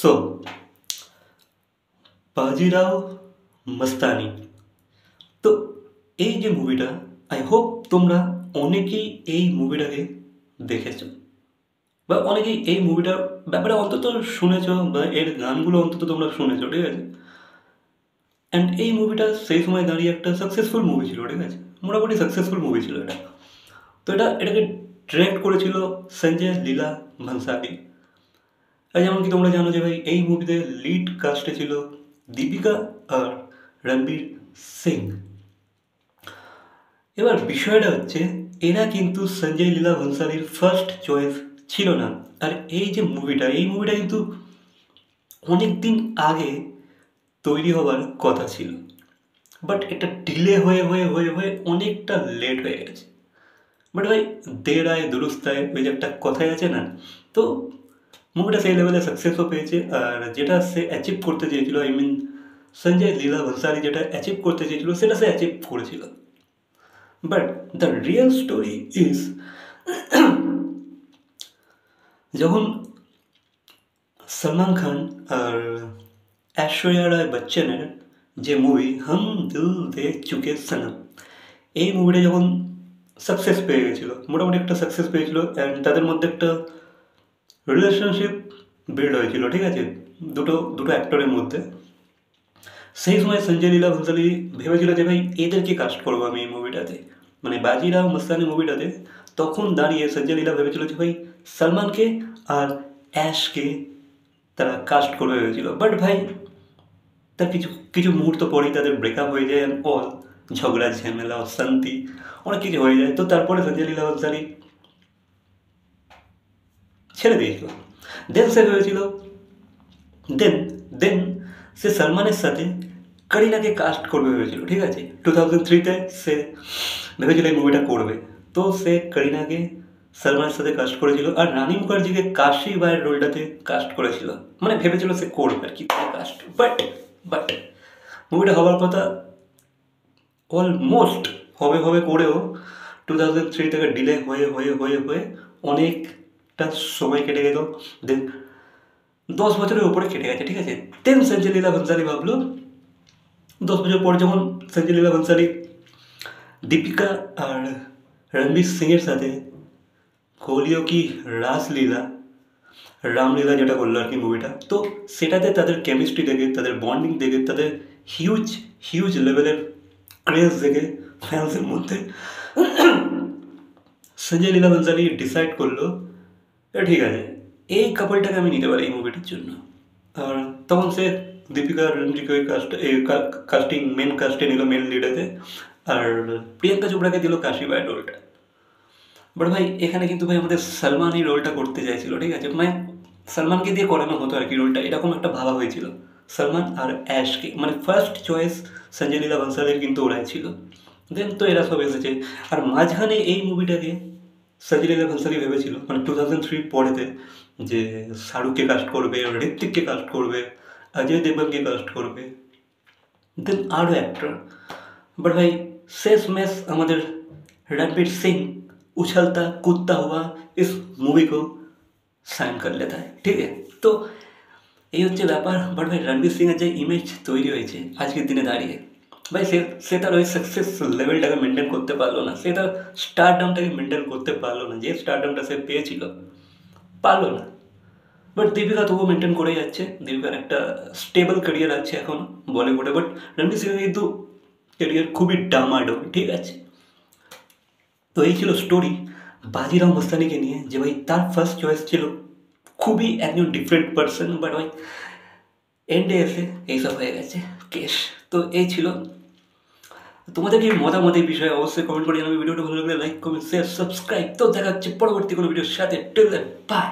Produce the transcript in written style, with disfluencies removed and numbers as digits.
So Bajirao মস্তানি। তো এই যে মুভিটা, আই হোপ তোমরা অনেকেই এই মুভিটাকে দেখেছো বা অনেকেই এই মুভিটার ব্যাপারে অন্তত শুনেছো বা এর গানগুলো অন্তত তোমরা শুনেছো, ঠিক আছে। অ্যান্ড এই মুভিটা সেই সময় দাঁড়িয়ে একটা সাকসেসফুল মুভি ছিল, ঠিক আছে, মোটামুটি সাকসেসফুল মুভি ছিল এটা। তো এটাকে ডিরেক্ট করেছিল সঞ্জয় লীলা ভনসালি। আর যেমন কি তোমরা জানো যে ভাই এই মুভিতে লিড কাস্টে ছিল দীপিকা আর রণবীর সিং। এবার বিষয়টা হচ্ছে এরা কিন্তু সঞ্জয় লীলা ভনসালির ফার্স্ট চয়েস ছিল না। আর এই যে এই মুভিটা কিন্তু অনেক দিন আগে তৈরি হবার কথা ছিল, বাট এটা ডিলে হয়ে হয়ে হয়ে হয়ে অনেকটা লেট হয়ে গেছে। বাট ভাই দের আয় দুরুস্ত আয়, ওই যে একটা কথাই আছে না। তো মুভিটা সেই লেভেলে সাকসেসও পেয়েছে, আর যেটা সে অ্যাচিভ করতে চেয়েছিল, আই মিন সঞ্জয় লীলা ভনসালি যেটা অ্যাচিভ করতে চেয়েছিল সেটা সে অ্যাচিভ করেছিল। But the real story is যখন সলমান খান আর ঐশ্বরিয়া রায় বচ্চনের যে মুভি হাম দিল দে চুকে সনম, এই মুভিটা যখন সাকসেস পেয়ে গেছিলো, মোটামুটি একটা সাকসেস পেয়েছিল, অ্যান্ড তাদের মধ্যে একটা রিলেশনশিপ বিল্ড হয়েছিল, ঠিক আছে, দুটো দুটো অ্যাক্টরের মধ্যে। সেই সময় সঞ্জয় লীলা ভনসালি ভেবেছিল যে ভাই এদেরকে কাস্ট করবো আমি এই মুভিটাতে, মানে বাজিরাও মস্তানি মুভিটাতে। তখন দাঁড়িয়ে সঞ্জয় লীলা ভেবেছিল যে ভাই সলমানকে আর অ্যাশকে তারা কাস্ট করবে ভেবেছিল। বাট ভাই তার কিছু কিছু মুহূর্ত পরেই তাদের ব্রেকআপ হয়ে যায়, অ্যান্ড অল ঝগড়া ঝামেলা অশান্তি অনেক কিছু হয়ে যায়। তো তারপরে সঞ্জয় লীলা ভনসালি ছেড়ে দিয়েছিল। দেন সে ভেবেছিল দেন দেন সে সলমানের সাথে করিনাকে কাস্ট করবে ভেবেছিল, ঠিক আছে। 2003-তে সে ভেবেছিল এই মুভিটা করবে। তো সে করিনাকে সলমানের সাথে কাস্ট করেছিল, আর রানী মুখার্জিকে কাশি বাইয়ের রোলটাতে কাস্ট করেছিল, মানে ভেবেছিল সে করবে আর কি কাস্ট। বাট মুভিটা হওয়ার কথা অলমোস্ট হবে হবে করেও 2003 থেকে ডিলে হয়ে হয়ে হয়ে হয়ে অনেকটা সময় কেটে গেল। দেন 10 বছরের উপরে কেটে গেছে, ঠিক আছে। দেন সঞ্জয় লীলা ভনসালি ভাবলো 10 বছর পর যখন সঞ্জয় লীলা ভনসালি দীপিকা আর রণবীর সিংয়ের সাথে কলিও কি রাসলীলা রামলীলা যেটা করলো আর কি মুভিটা, তো সেটাতে তাদের কেমিস্ট্রি দেখে, তাদের বন্ডিং দেখে, তাদের হিউজ হিউজ লেভেলের ক্রেজ দেখে ফ্যান্সের মধ্যে সঞ্জয় লীলা ভনসালি ডিসাইড করলো ঠিক আছে এই কাপলটাকে আমি নিতে পারি এই মুভিটার জন্য। আর তখন সে দীপিকা রণবীরকে কাস্টিং মেন কাস্টে নিল, মেন লিডারে, আর প্রিয়াঙ্কা চোপড়াকে দিল কাশি বাই রোলটা। বাট ভাই এখানে কিন্তু ভাই আমাদের সলমান এই রোলটা করতে চাইছিল, ঠিক আছে, মানে সলমানকে দিয়ে করানো হতো আর কি রোলটা, এরকম একটা ভাবা হয়েছিল। সলমান আর অ্যাশকে, মানে ফার্স্ট চয়েস সঞ্জয় লীলা ভনসালির কিন্তু ওরাই ছিল। দেন তো এরা সব এসেছে, আর মাঝখানে এই মুভিটাকে সঞ্জয় লীলা ভনসালি ভেবেছিল মানে 2003 পরেতে যে শাহরুখকে কাস্ট করবে, ঋত্বিককে কাস্ট করবে, অজয় দেবগনকে কাস্ট করবে, দেন আরও অ্যাক্টর। বাট ভাই শেষমেশ আমাদের रणबीर सिंह उछलता कूदता हुआ इस मूवी को साइन कर लेता है, ठीक है। तो এই হচ্ছে ব্যাপার। বাট ভাই রণবীর সিংয়ের যে ইমেজ তৈরি হয়েছে আজকের দিনে দাঁড়িয়ে, ভাই সে তার ওই সাকসেস লেভেলটাকে মেনটেন করতে পারলো না, সে তার স্টারডামটাকে মেনটেন করতে পারলো না, যে স্টারডামটা সে পেয়েছিল পারলো না। বাট দীপিকা তবুও মেনটেন করে যাচ্ছে, দীপিকার একটা স্টেবল ক্যারিয়ার আছে এখন বলিউডে। বাট রণবীর সিংয়ের কিন্তু ক্যারিয়ার খুবই ডামাডোল, ঠিক আছে। তো এই ছিল স্টোরি বাজিরাও মস্তানিকে নিয়ে, যে ভাই তার ফার্স্ট চয়েস ছিল খুবই একজন ডিফারেন্ট পার্সন, বাট ভাই এন্ডে এসে এইসব হয়ে গেছে কেস। তো এই ছিল তোমাদের কি মতামত এই বিষয়ে, অবশ্যই কমেন্ট করে জানাবে। ভিডিওটা ভালো লাগলে লাইক কমেন্ট শেয়ার সাবস্ক্রাইব। তো দেখা হচ্ছে পরবর্তী কোনো ভিডিওর সাথে। Till then by.